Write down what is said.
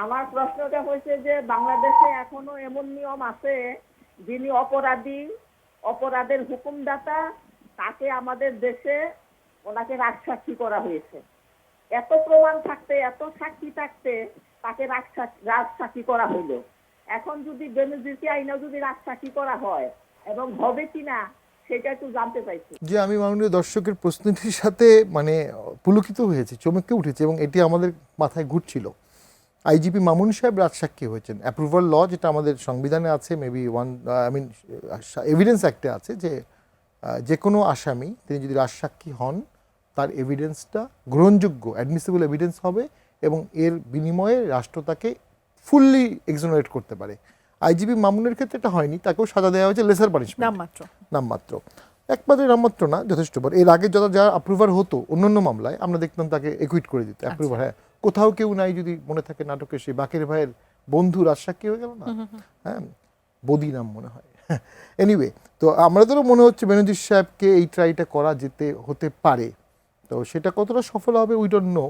আমার প্রশ্নটা হয়েছে যে বাংলাদেশে এখনো এমন নিয়ম আছে, যিনি অপরাধী, অপরাধের হুকুমদাতা, তাকে আমাদের দেশে ওনাকে রাজসাক্ষী করা হয়েছে। এত প্রমাণ থাকতে, এত সাক্ষী থাকতে তাকে রাজসাক্ষী করা হইলো। এখন যদি বেনজিরকে আইনেও যদি রাজসাক্ষী করা হয় এবং হবে কিনা সেটা একটু জানতে চাইছি। যে আমি মাননীয় দর্শকের প্রশ্নটির সাথে মানে পুলকিত হয়েছে, চমকে উঠেছে, এবং এটি আমাদের মাথায় ঘুরছিল। আইজিপি মামুন সাহেব রাজসাক্ষী হয়েছেন। অ্যাপ্রুভাল ল যেটা আমাদের সংবিধানে আছে, মেবি এভিডেন্স অ্যাক্টে আছে, যে যে কোনো আসামি তিনি যদি রাজসাক্ষী হন তার এভিডেন্সটা গ্রহণযোগ্য, অ্যাডমিসিবল এভিডেন্স হবে, এবং এর বিনিময়ে রাষ্ট্র তাকে ফুললি এক্সোনারেট করতে পারে। আইজিপি মামুনের ক্ষেত্রে এটা হয়নি, তাকেও সাজা দেওয়া হয়েছে লেসার পানিশমেন্ট, নামমাত্র। একমাত্র নামমাত্র না, যথেষ্ট বার। এর আগে যারা অ্যাপ্রুভার হতো অন্যান্য মামলায় আমরা দেখতাম তাকে একুইট করে দিত অ্যাপ্রুভার। হ্যাঁ, কোথাও কেউ নাই, যদি মনে থাকে নাটকের সেই বাকের ভাইয়ের বন্ধু রাজসাক্ষী হয়ে গেল না, হ্যাঁ, বদি নাম মনে হয়। এনিওয়ে, তো আমাদেরও মনে হচ্ছে বেনজির সাহেবকে এই ট্রাইটা করা হতে পারে। তো সেটা কতটা সফল হবে উই ডোন্ট নো।